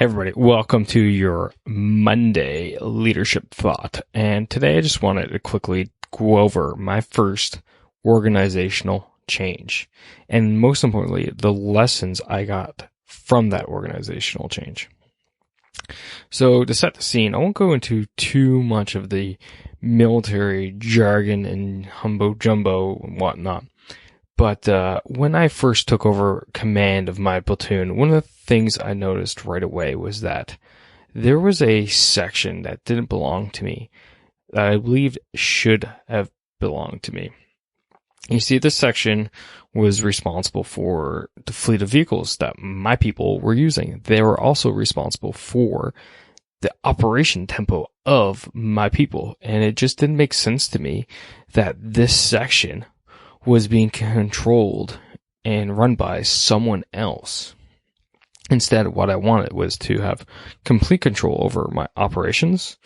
Hey everybody, welcome to your Monday leadership thought. And today I just wanted to quickly go over my first organizational change. And most importantly, the lessons I got from that organizational change. So to set the scene, I won't go into too much of the military jargon and humbo jumbo and whatnot. But when I first took over command of my platoon, one of the things I noticed right away was that there was a section that didn't belong to me that I believed should have belonged to me. You see, this section was responsible for the fleet of vehicles that my people were using. They were also responsible for the operation tempo of my people. And it just didn't make sense to me that this section was being controlled and run by someone else. Instead, what I wanted was to have complete control over my operations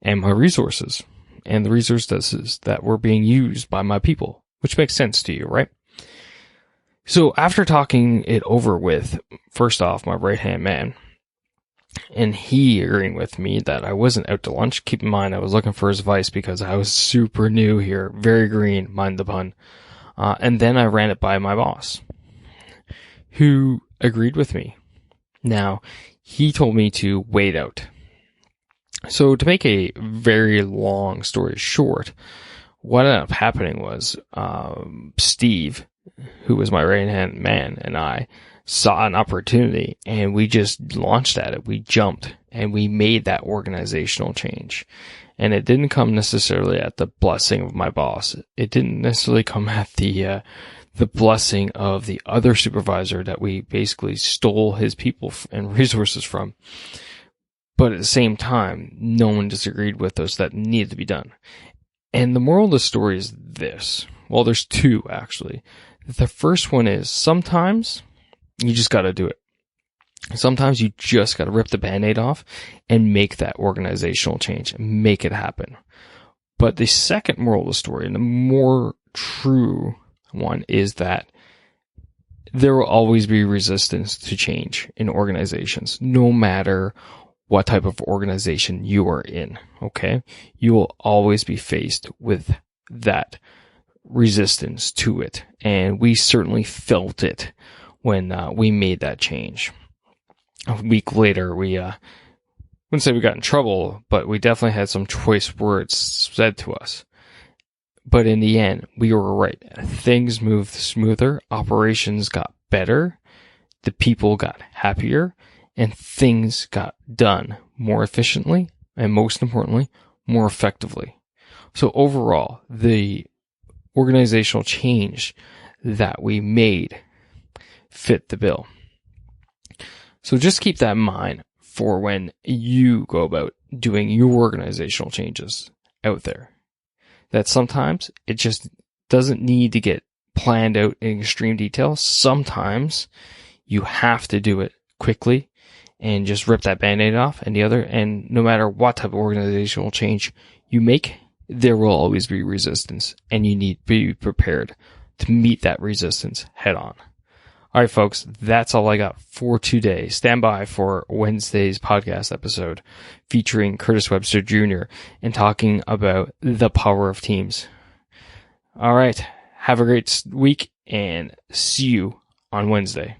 and my resources and the resources that were being used by my people, which makes sense to you, right? So after talking it over with, first off, my right-hand man, and he agreeing with me that I wasn't out to lunch. Keep in mind, I was looking for his advice because I was super new here, very green, mind the pun. And then I ran it by my boss, who agreed with me. Now, he told me to wait out. So to make a very long story short, what ended up happening was Steve, who was my right-hand man, and I saw an opportunity, and we just launched at it. We jumped, and we made that organizational change. And it didn't come necessarily at the blessing of my boss. It didn't necessarily come at the blessing of the other supervisor that we basically stole his people and resources from. But at the same time, no one disagreed with us that needed to be done. And the moral of the story is this. Well, there's two, actually. The first one is sometimes you just got to do it. Sometimes you just got to rip the Band-Aid off and make that organizational change and make it happen. But the second moral of the story, and the more true one, is that there will always be resistance to change in organizations, no matter what type of organization you are in, okay? You will always be faced with that resistance to it. And we certainly felt it when we made that change. A week later, we wouldn't say we got in trouble, but we definitely had some choice words said to us. But in the end, we were right. Things moved smoother, operations got better, the people got happier, and things got done more efficiently, and most importantly, more effectively. So overall, the organizational change that we made fit the bill. So just keep that in mind for when you go about doing your organizational changes out there. That sometimes it just doesn't need to get planned out in extreme detail. Sometimes you have to do it quickly and just rip that Band-Aid off. And no matter what type of organizational change you make, there will always be resistance, and you need to be prepared to meet that resistance head on. All right, folks, that's all I got for today. Stand by for Wednesday's podcast episode featuring Curtis Webster Jr. and talking about the power of teams. All right, have a great week and see you on Wednesday.